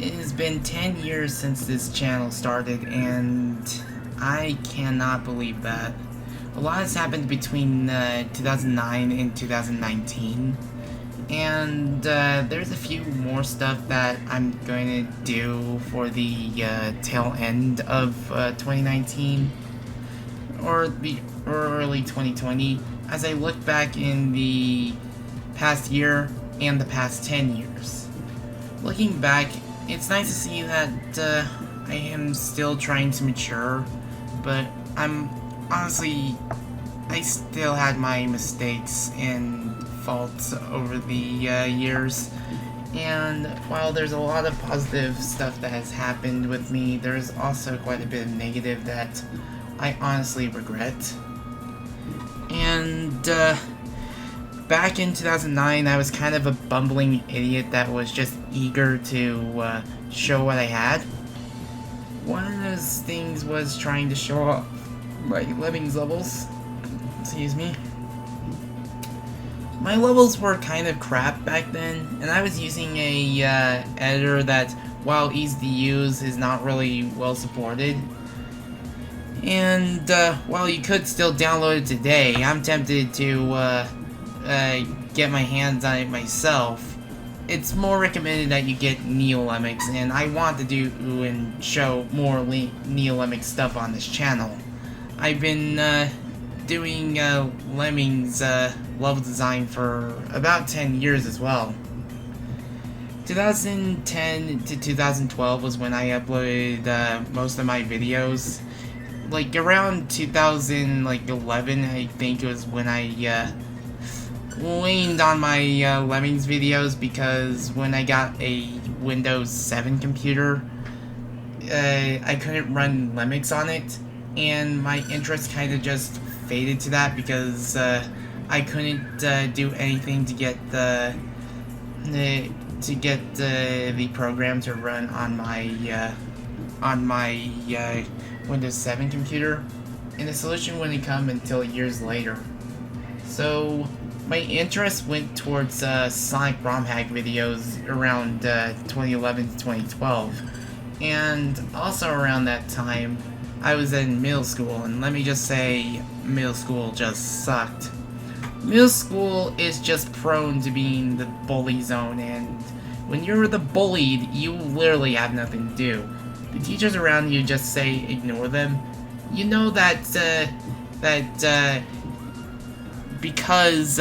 It has been 10 years since this channel started, and I cannot believe that. A lot has happened between 2009 and 2019, and there's a few more stuff that I'm going to do for the tail end of 2019 or early 2020 as I look back in the past year and the past 10 years. Looking back, it's nice to see that I am still trying to mature, but honestly, I still had my mistakes and faults over the years. And while there's a lot of positive stuff that has happened with me, there's also quite a bit of negative that I honestly regret. And back in 2009, I was kind of a bumbling idiot that was just eager to show what I had. One of those things was trying to show off my Lemmings levels. Excuse me. My levels were kind of crap back then, and I was using a editor that, while easy to use, is not really well supported. And while you could still download it today, I'm tempted to get my hands on it myself. It's more recommended that you get NeoLemmix, and I want to do and show more NeoLemmix stuff on this channel. I've been doing Lemmings level design for about 10 years as well. 2010 to 2012 was when I uploaded most of my videos. Like around 2011, I think it was when I leaned on my Lemmings videos, because when I got a Windows 7 computer, I couldn't run Lemmix on it, and my interest kind of just faded to that because I couldn't do anything to get the program to run on my Windows 7 computer, and the solution wouldn't come until years later. So my interest went towards Sonic ROM hack videos around 2011 to 2012, and also around that time I was in middle school, and let me just say, middle school just sucked. Middle school is just prone to being the bully zone, and when you're the bullied, you literally have nothing to do. The teachers around you just say ignore them. You know that because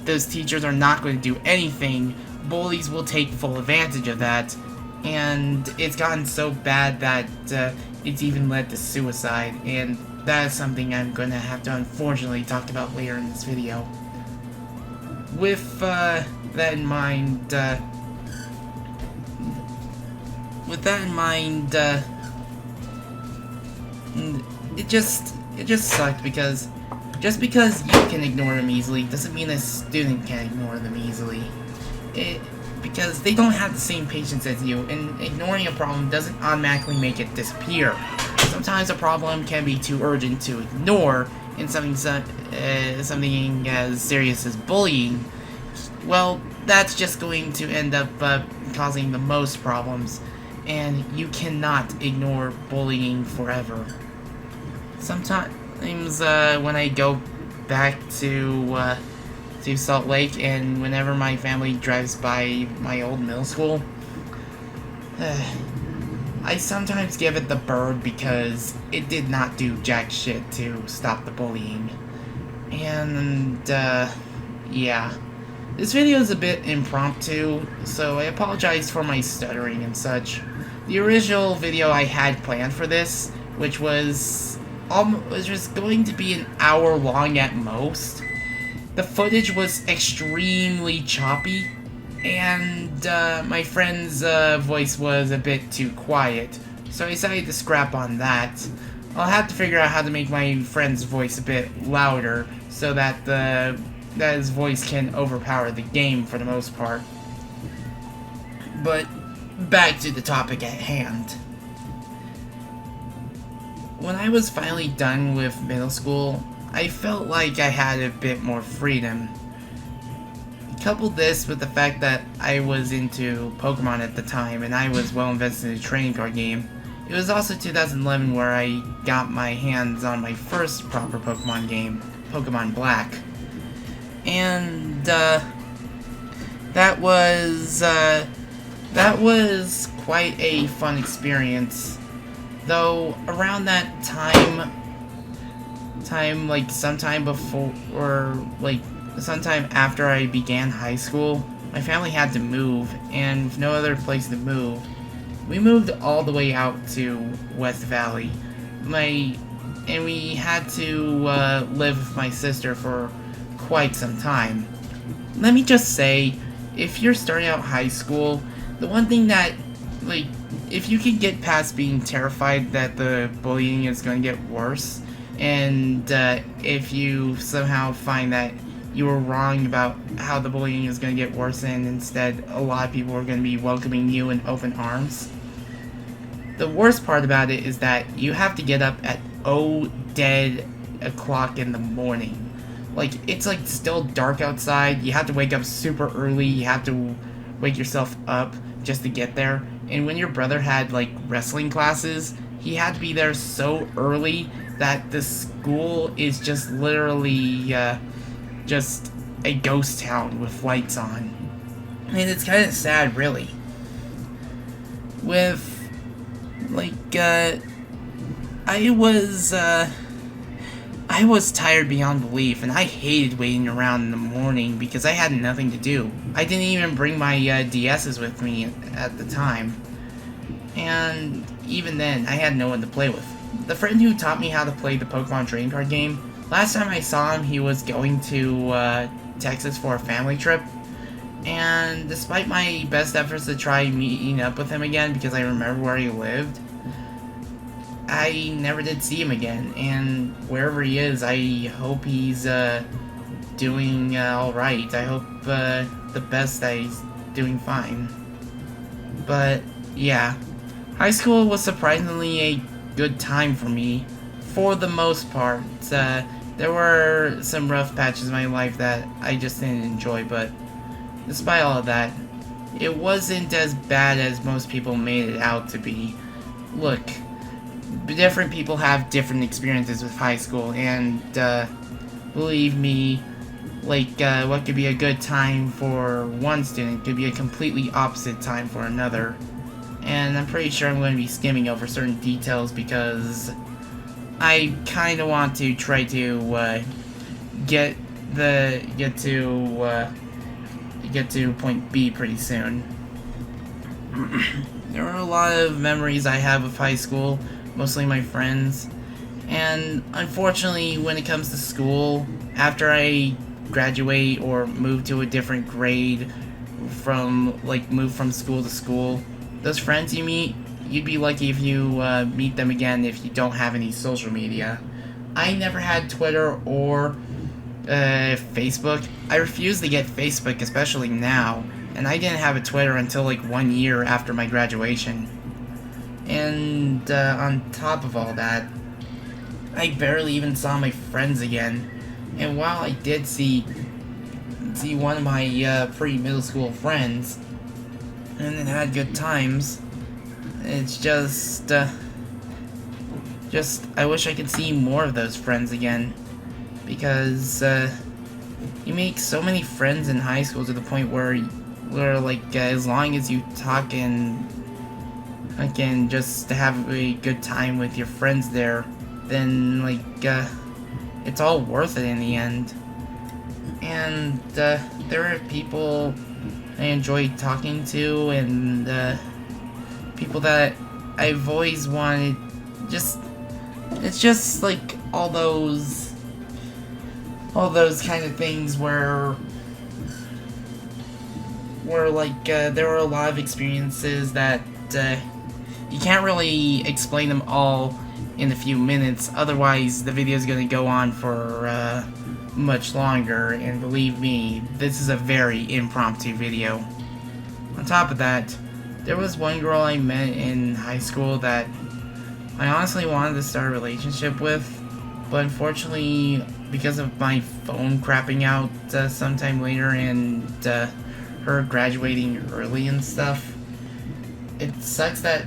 those teachers are not going to do anything, bullies will take full advantage of that, and it's gotten so bad that it's even led to suicide, and that is something I'm going to have to unfortunately talk about later in this video. With that in mind, it just sucked, because just because you can ignore them easily doesn't mean a student can ignore them easily. Because they don't have the same patience as you, and ignoring a problem doesn't automatically make it disappear. Sometimes a problem can be too urgent to ignore, and something as serious as bullying, well, that's just going to end up causing the most problems, and you cannot ignore bullying forever. Sometimes when I go back to Salt Lake, and whenever my family drives by my old middle school, I sometimes give it the bird because it did not do jack shit to stop the bullying. And yeah. This video is a bit impromptu, so I apologize for my stuttering and such. The original video I had planned for this, which was just going to be an hour long at most, the footage was extremely choppy, and my friend's voice was a bit too quiet, so I decided to scrap on that. I'll have to figure out how to make my friend's voice a bit louder, so that his voice can overpower the game for the most part. But back to the topic at hand. When I was finally done with middle school, I felt like I had a bit more freedom. couple this with the fact that I was into Pokemon at the time and I was well invested in a trading card game. It was also 2011 where I got my hands on my first proper Pokemon game, Pokemon Black. And that was quite a fun experience. Though around that time like sometime before, or like sometime after I began high school, my family had to move, and with no other place to move, we moved all the way out to West Valley. And we had to live with my sister for quite some time. Let me just say, if you're starting out high school, the one thing that, like, if you can get past being terrified that the bullying is going to get worse, and if you somehow find that you were wrong about how the bullying is going to get worse, and instead a lot of people are going to be welcoming you in open arms. The worst part about it is that you have to get up at dead o'clock in the morning. Like, it's like still dark outside, you have to wake up super early, you have to wake yourself up just to get there. And when your brother had like wrestling classes, he had to be there so early that the school is just literally just a ghost town with lights on. And it's kind of sad, really. With like I was tired beyond belief, and I hated waiting around in the morning because I had nothing to do. I didn't even bring my DS's with me at the time, and even then, I had no one to play with. The friend who taught me how to play the Pokemon trading card game, last time I saw him, he was going to Texas for a family trip, and despite my best efforts to try meeting up with him again because I remember where he lived, I never did see him again. And wherever he is, I hope he's doing alright. I hope the best that he's doing fine. But yeah, high school was surprisingly a good time for me, for the most part. There were some rough patches in my life that I just didn't enjoy, but despite all of that, it wasn't as bad as most people made it out to be. Look, different people have different experiences with high school, and believe me, like what could be a good time for one student could be a completely opposite time for another. And I'm pretty sure I'm going to be skimming over certain details because I kind of want to try to get to point B pretty soon. There are a lot of memories I have of high school, mostly my friends, and unfortunately when it comes to school, after I graduate or move to a different grade, move from school to school, those friends you meet, you'd be lucky if you meet them again if you don't have any social media. I never had Twitter or Facebook. I refuse to get Facebook, especially now, and I didn't have a Twitter until like 1 year after my graduation. And on top of all that, I barely even saw my friends again. And while I did see one of my pre-middle school friends, and then had good times, it's just I wish I could see more of those friends again, because you make so many friends in high school to the point where like as long as you talk and just have a good time with your friends there, then like it's all worth it in the end. And there are people I enjoy talking to, and people that I've always wanted. It's just like all those kind of things where like there were a lot of experiences that you can't really explain them all in a few minutes, otherwise the video is going to go on for much longer, and believe me, this is a very impromptu video. On top of that, there was one girl I met in high school that I honestly wanted to start a relationship with, but unfortunately, because of my phone crapping out sometime later and her graduating early and stuff. It sucks that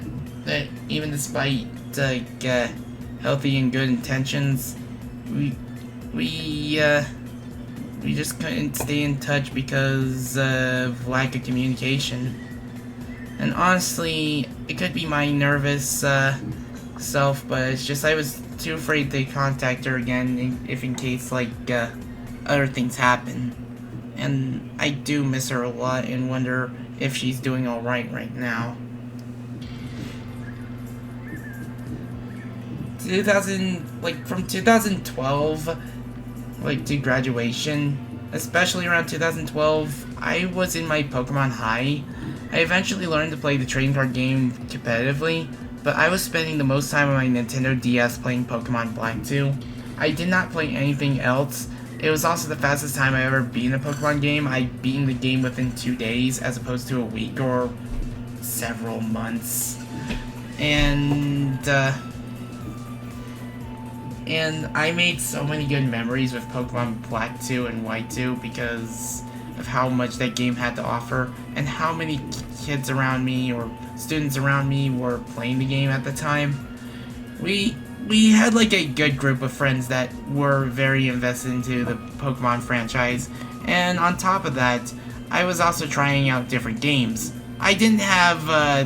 even despite like healthy and good intentions, we just couldn't stay in touch because of lack of communication. And honestly, it could be my nervous self, but it's just I was too afraid to contact her again if in case like other things happen. And I do miss her a lot and wonder if she's doing alright right now. from 2012 like to graduation, especially around 2012, I was in my Pokemon high. I eventually learned to play the trading card game competitively, but I was spending the most time on my Nintendo DS playing Pokemon Black 2. I did not play anything else. It was also the fastest time I ever beaten a Pokemon game. I'd beaten the game within 2 days as opposed to a week or several months. And I made so many good memories with Pokemon Black 2 and White 2 because of how much that game had to offer and how many kids around me or students around me were playing the game at the time. We had like a good group of friends that were very invested into the Pokemon franchise, and on top of that, I was also trying out different games. I didn't have a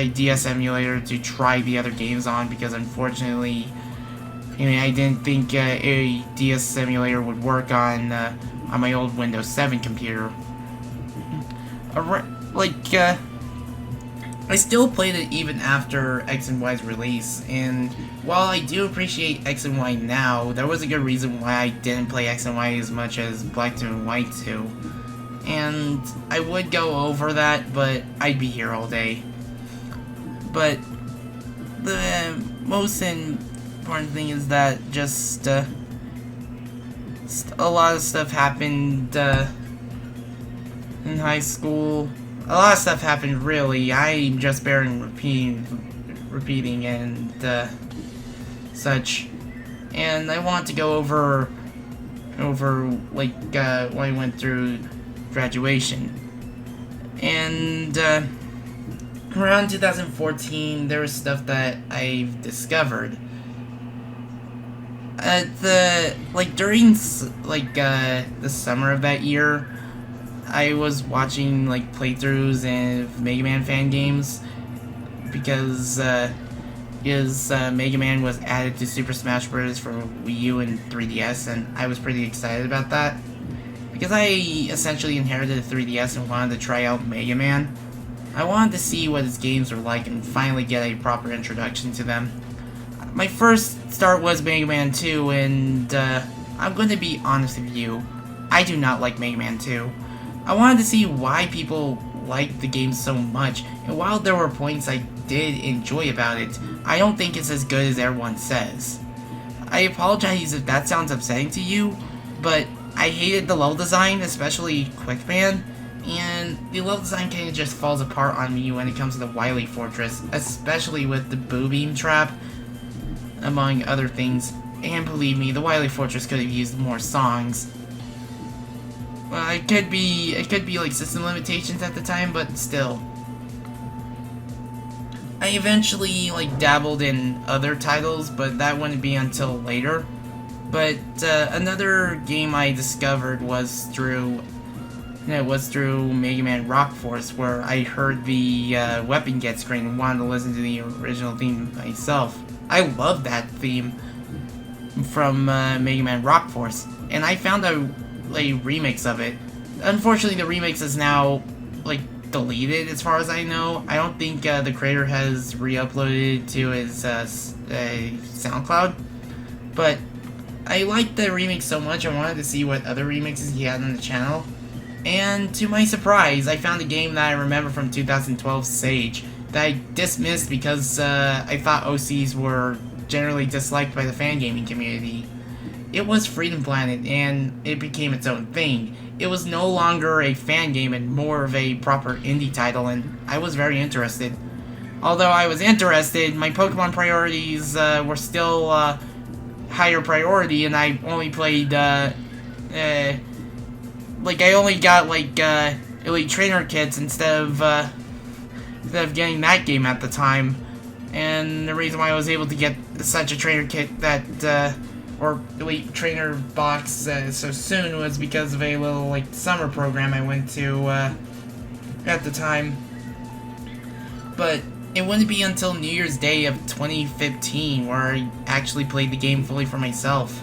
DS emulator to try the other games on because unfortunately, I didn't think a DS emulator would work on my old Windows 7 computer. I still played it even after X and Y's release, and while I do appreciate X and Y now, there was a good reason why I didn't play X and Y as much as Black 2 and White 2. And I would go over that, but I'd be here all day. But the most important thing is that just a lot of stuff happened in high school. A lot of stuff happened, really. I'm just bearing repeating and such. And I want to go over like what I went through graduation. And around 2014, there was stuff that I've discovered. During the summer of that year, I was watching like playthroughs of Mega Man fan games because Mega Man was added to Super Smash Bros. For Wii U and 3DS, and I was pretty excited about that because I essentially inherited a 3DS and wanted to try out Mega Man. I wanted to see what his games were like and finally get a proper introduction to them. My first start was Mega Man 2, and I'm going to be honest with you, I do not like Mega Man 2. I wanted to see why people liked the game so much, and while there were points I did enjoy about it, I don't think it's as good as everyone says. I apologize if that sounds upsetting to you, but I hated the level design, especially Quickman, and the level design kind of just falls apart on me when it comes to the Wily Fortress, especially with the Boo Beam Trap, among other things, and believe me, the Wily Fortress could have used more songs. Well, it could be like system limitations at the time, but still. I eventually dabbled in other titles, but that wouldn't be until later. But another game I discovered was through Mega Man Rock Force, where I heard the weapon get screen and wanted to listen to the original theme myself. I love that theme from Mega Man Rock Force, and I found a remix of it. Unfortunately, the remix is now deleted as far as I know. I don't think the creator has re-uploaded it to his SoundCloud, but I liked the remix so much I wanted to see what other remixes he had on the channel, and to my surprise, I found a game that I remember from 2012 Sage that I dismissed because I thought OCs were generally disliked by the fan gaming community. It was Freedom Planet, and it became its own thing. It was no longer a fan game and more of a proper indie title, and I was very interested. Although I was interested, my Pokemon priorities were still higher priority, and I only played, like, I only got, like, Elite Trainer kits instead of getting that game at the time. And the reason why I was able to get such a trainer kit that, or Elite Trainer box so soon was because of a little, like, summer program I went to, at the time. But it wouldn't be until New Year's Day of 2015 where I actually played the game fully for myself.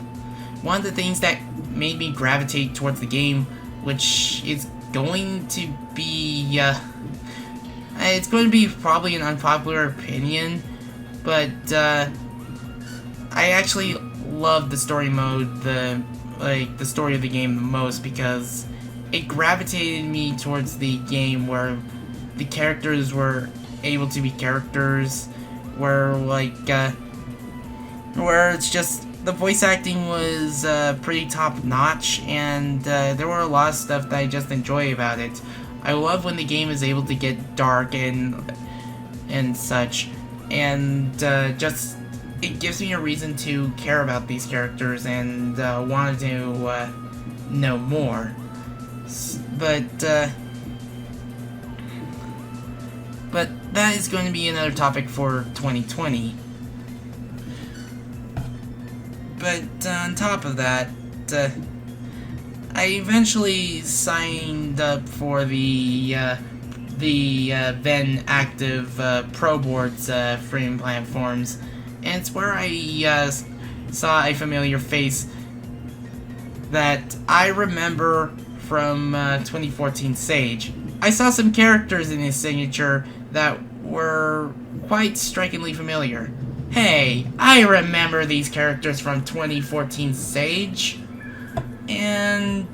One of the things that made me gravitate towards the game, which is going to be, it's going to be probably an unpopular opinion, but, I actually love the story mode, the story of the game the most, because it gravitated me towards the game where the characters were able to be characters, where, like, where it's just, the voice acting was, pretty top-notch, and, there were a lot of stuff that I just enjoy about it. I love when the game is able to get dark and such, and, just, it gives me a reason to care about these characters and, want to, know more. But that is going to be another topic for 2020. But on top of that, I eventually signed up for the then active Pro Boards freedom platforms, and it's where I saw a familiar face that I remember from 2014 Sage. I saw some characters in his signature that were quite strikingly familiar. Hey, I remember these characters from 2014 Sage. And,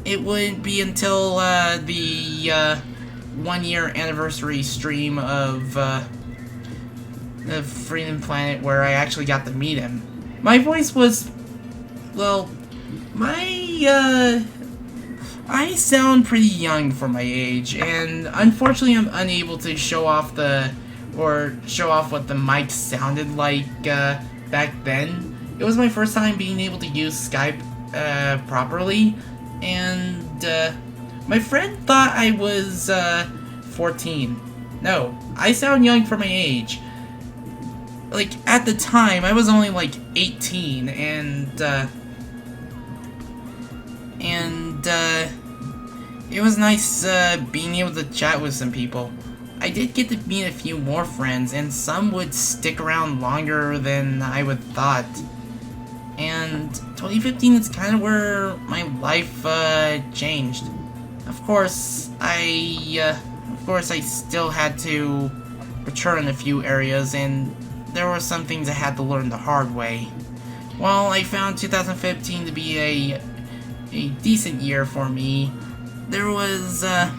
it wouldn't be until, the, 1-year anniversary stream of, the Freedom Planet where I actually got to meet him. My voice was, well, I sound pretty young for my age, and unfortunately I'm unable to show off what the mic sounded like, back then. It was my first time being able to use Skype, properly, and, my friend thought I was, 14. No, I sound young for my age. Like, at the time, I was only, like, 18, and, it was nice, being able to chat with some people. I did get to meet a few more friends, and some would stick around longer than I would thought. And 2015 is kind of where my life, changed. Of course, I still had to mature in a few areas, and there were some things I had to learn the hard way. While I found 2015 to be a decent year for me, there was, the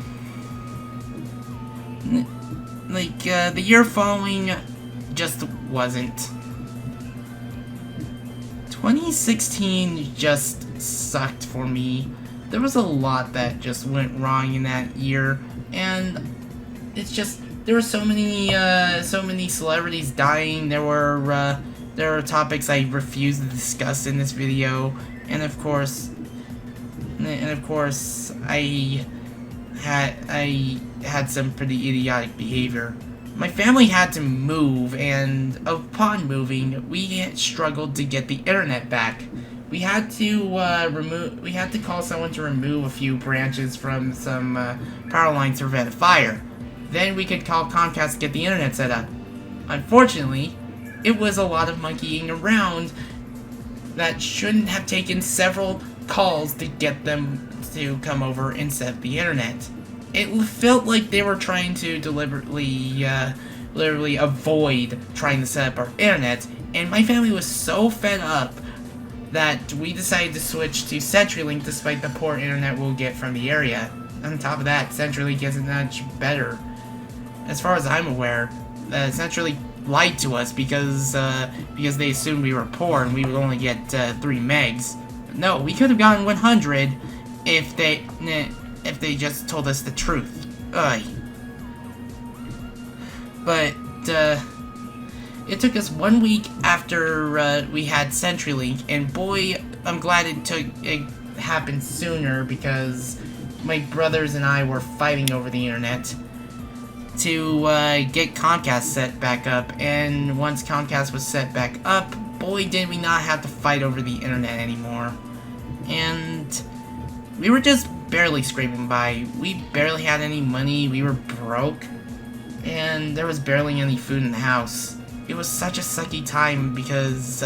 year following just wasn't. 2016 just sucked for me. There was a lot that just went wrong in that year, and it's just, there were so many celebrities dying. There were topics I refused to discuss in this video, and of course, I had some pretty idiotic behavior. My family had to move, and upon moving, we struggled to get the internet back. We had to call someone to remove a few branches from some power lines to prevent a fire. Then we could call Comcast to get the internet set up. Unfortunately, it was a lot of monkeying around that shouldn't have taken several calls to get them to come over and set up the internet. It felt like they were trying to deliberately avoid trying to set up our internet, and my family was so fed up that we decided to switch to CenturyLink despite the poor internet we'll get from the area. On top of that, CenturyLink isn't much better. As far as I'm aware, CenturyLink lied to us because they assumed we were poor and we would only get 3 megs. No, we could have gotten 100 if they just told us the truth. Ugh. But, It took us 1 week after we had CenturyLink, and boy, I'm glad it happened sooner, because my brothers and I were fighting over the internet to get Comcast set back up. And once Comcast was set back up, boy, did we not have to fight over the internet anymore. And we were just barely scraping by. We barely had any money. We were broke, and there was barely any food in the house. It was such a sucky time because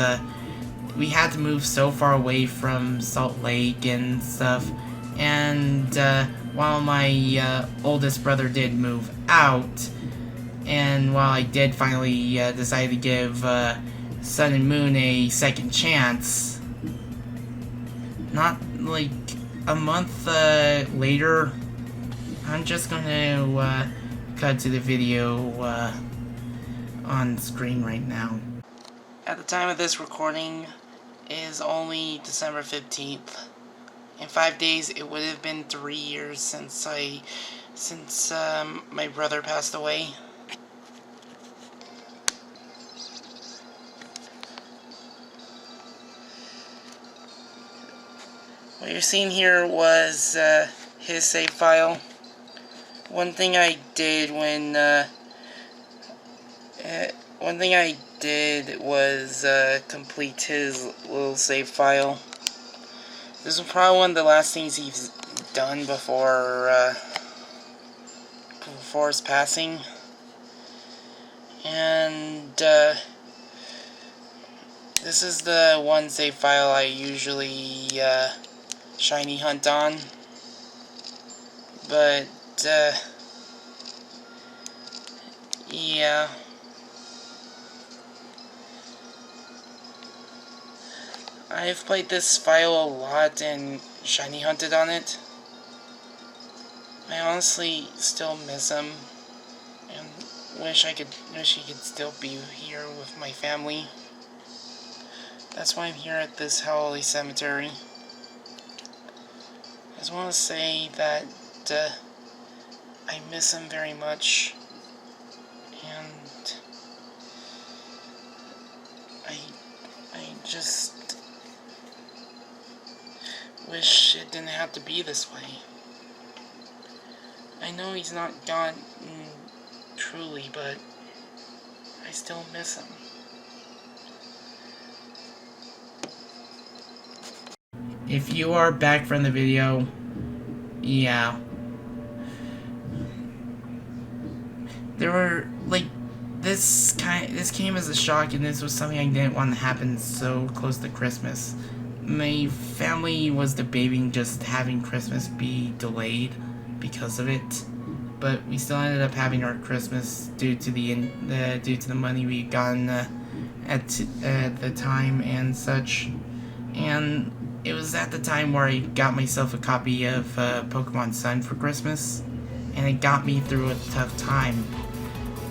we had to move so far away from Salt Lake and stuff. And while my oldest brother did move out, and while I did finally decide to give Sun and Moon a second chance, not like a month later, I'm just gonna cut to the video on screen right now. At the time of this recording is only December 15th. In 5 days, it would have been 3 years since my brother passed away. What you're seeing here was his save file. One thing I did was complete his little save file. This was probably one of the last things he's done before his passing. And this is the one save file I usually shiny hunt on. But yeah. I've played this file a lot and shiny hunted on it. I honestly still miss him and wish he could still be here with my family. That's why I'm here at this Howley Cemetery. I just want to say that I miss him very much, and I just wish it didn't have to be this way. I know he's not gone truly, but I still miss him. If you are back from the video, yeah. There were, like, this came as a shock, and this was something I didn't want to happen so close to Christmas. My family was debating just having Christmas be delayed because of it, but we still ended up having our Christmas due to the money we gotten at the time and such. And it was at the time where I got myself a copy of Pokemon Sun for Christmas, and it got me through a tough time.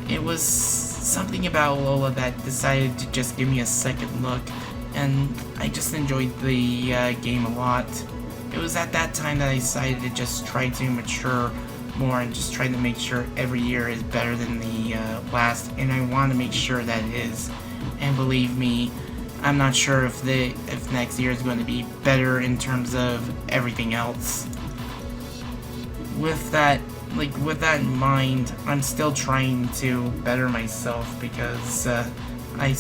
It was something about Lola that decided to just give me a second look, and I just enjoyed the game a lot. It was at that time that I decided to just try to mature more and just try to make sure every year is better than the last, and I want to make sure that it is. And believe me, I'm not sure if next year is going to be better in terms of everything else. With that in mind, I'm still trying to better myself because I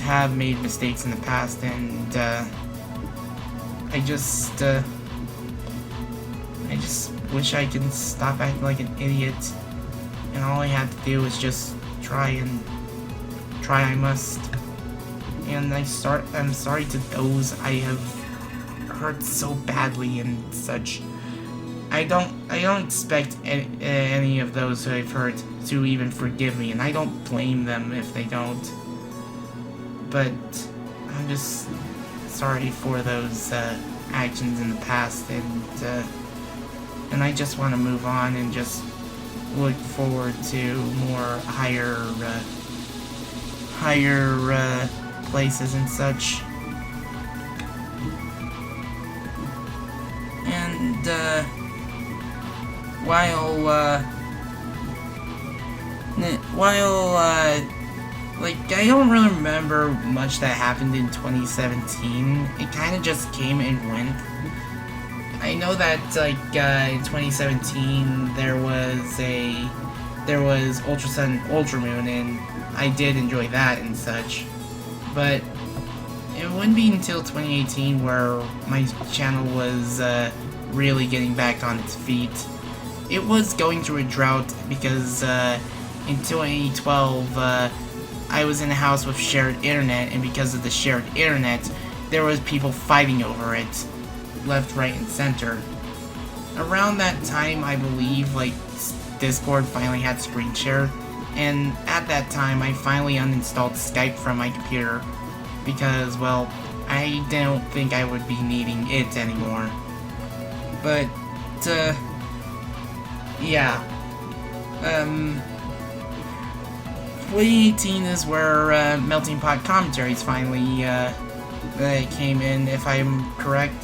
have made mistakes in the past, and I just wish I could stop acting like an idiot, and all I have to do is just try I must. And I'm sorry to those I have hurt so badly and such. I don't expect any of those who I've hurt to even forgive me, and I don't blame them if they don't. But I'm just sorry for those actions in the past, and I just want to move on and just look forward to more higher places and such. And while Like, I don't really remember much that happened in 2017. It kind of just came and went. I know that, like, in 2017, there was Ultra Sun, Ultra Moon, and I did enjoy that and such. But it wouldn't be until 2018 where my channel was, really getting back on its feet. It was going through a drought because, in 2012, I was in a house with shared internet, and because of the shared internet, there was people fighting over it, left, right, and center. Around that time, I believe, like, Discord finally had screen share, and at that time, I finally uninstalled Skype from my computer, because, well, I don't think I would be needing it anymore. But, yeah. 2018 is where Melting Pot Commentaries finally came in, if I'm correct.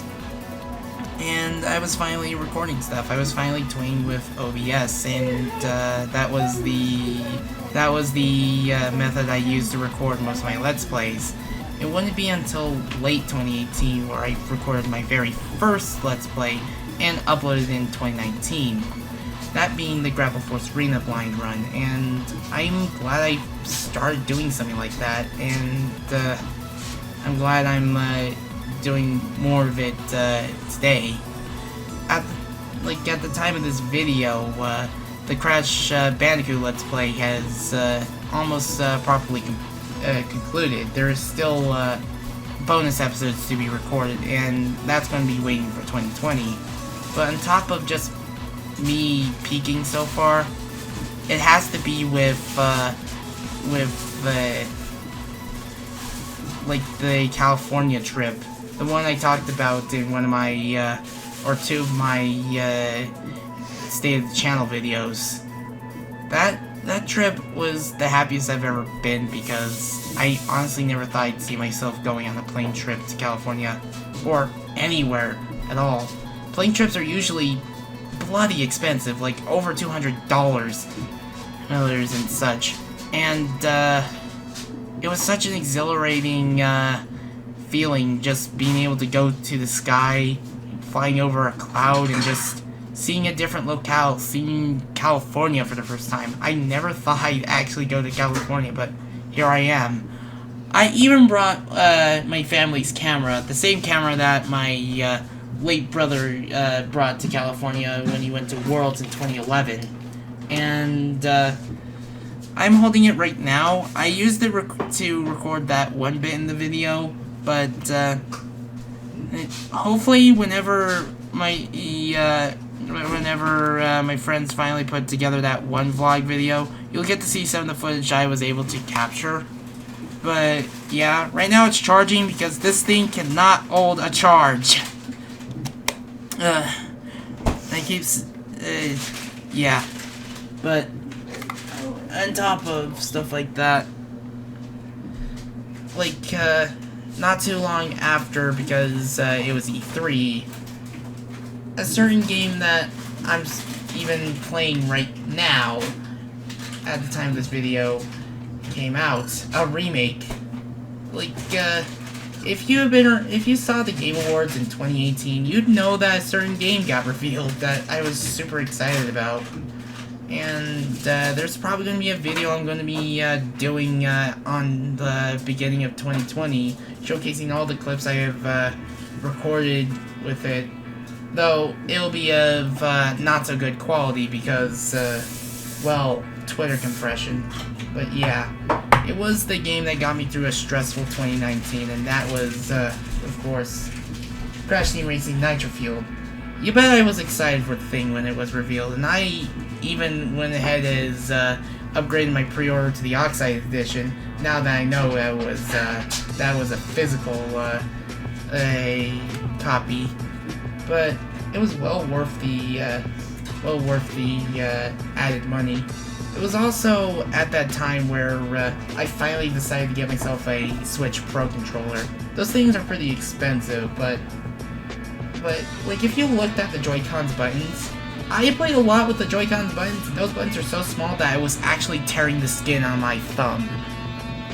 And I was finally recording stuff. I was finally toying with OBS, and that was the method I used to record most of my Let's Plays. It wouldn't be until late 2018 where I recorded my very first Let's Play and uploaded it in 2019. That being the Grapple Force Arena blind run, and I'm glad I started doing something like that, and I'm glad I'm doing more of it today. At the time of this video, the Crash Bandicoot Let's Play has almost properly concluded. There is still bonus episodes to be recorded, and that's going to be waiting for 2020. But on top of just me peaking so far, it has to be with like the California trip, the one I talked about in one of my or two of my State of the Channel videos. That trip was the happiest I've ever been, because I honestly never thought I'd see myself going on a plane trip to California or anywhere at all. Plane trips are usually bloody expensive, like over $200 and such, and it was such an exhilarating feeling, just being able to go to the sky, flying over a cloud, and just seeing a different locale, seeing California for the first time. I never thought I'd actually go to California, but here I am. I even brought my family's camera, the same camera that my late brother brought to California when he went to Worlds in 2011, and I'm holding it right now. I used it to record that one bit in the video, but hopefully whenever my friends finally put together that one vlog video, you'll get to see some of the footage I was able to capture. But yeah, right now it's charging because this thing cannot hold a charge. That keeps, yeah, but on top of stuff like that, like, not too long after, because it was E3, a certain game that I'm even playing right now, at the time this video came out, a remake, like, if you saw the Game Awards in 2018, you'd know that a certain game got revealed that I was super excited about. And there's probably going to be a video I'm going to be doing on the beginning of 2020, showcasing all the clips I have recorded with it. Though it'll be of not so good quality because, well, Twitter compression. But yeah. It was the game that got me through a stressful 2019, and that was, of course, Crash Team Racing Nitro Fueled. You bet I was excited for the thing when it was revealed, and I even went ahead as upgraded my pre-order to the Oxide Edition, now that I know that was a physical copy. But it was well worth the added money. It was also at that time where I finally decided to get myself a Switch Pro controller. Those things are pretty expensive, but like, if you looked at the Joy-Con's buttons, I played a lot with the Joy-Con's buttons, and those buttons are so small that I was actually tearing the skin on my thumb.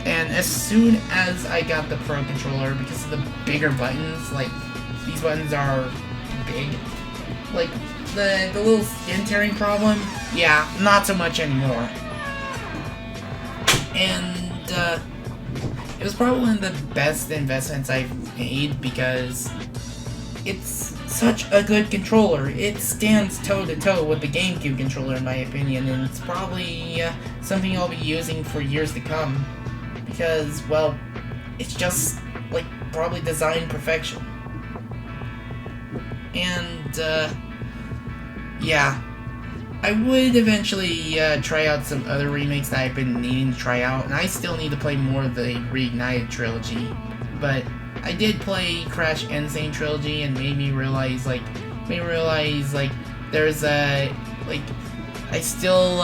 And as soon as I got the Pro Controller, because of the bigger buttons, like, these buttons are big. Like, the little skin tearing problem, yeah, not so much anymore. And, it was probably one of the best investments I've made because it's such a good controller. It stands toe-to-toe with the GameCube controller, in my opinion, and it's probably something I'll be using for years to come. Because, well, it's just, like, probably design perfection. And, yeah. I would eventually try out some other remakes that I've been needing to try out, and I still need to play more of the Reignited trilogy. But I did play Crash Insane trilogy and made me realize, there's a, I still,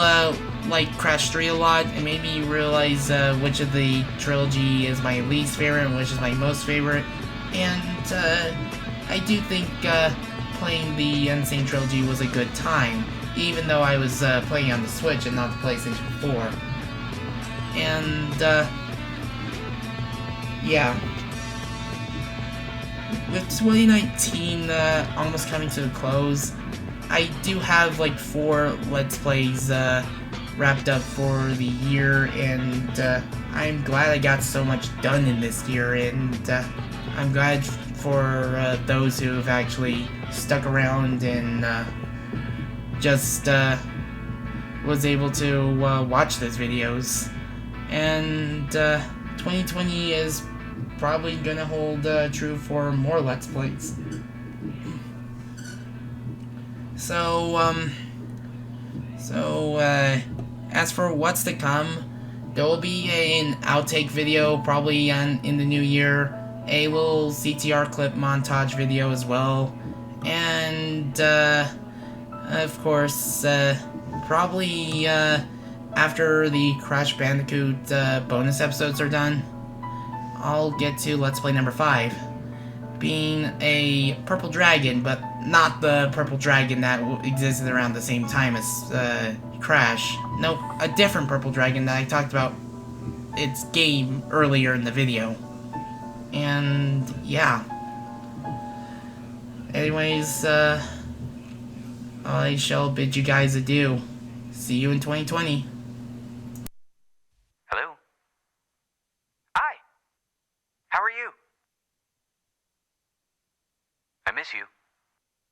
like Crash 3 a lot, and made me realize, which of the trilogy is my least favorite and which is my most favorite. And, I do think, playing the Insane trilogy was a good time, even though I was, playing on the Switch and not the PlayStation 4. And, yeah. With 2019 almost coming to a close, I do have like 4 Let's Plays wrapped up for the year, and I'm glad I got so much done in this year, and I'm glad for those who have actually stuck around and just was able to watch those videos. And 2020 is probably gonna hold true for more Let's Plays. So, as for what's to come, there will be an outtake video probably in the new year, a little CTR clip montage video as well, and, of course, probably, after the Crash Bandicoot bonus episodes are done, I'll get to Let's Play number 5, being a purple dragon, but not the purple dragon that existed around the same time as Crash. Nope, a different purple dragon that I talked about its game earlier in the video. And yeah. Anyways, I shall bid you guys adieu. See you in 2020.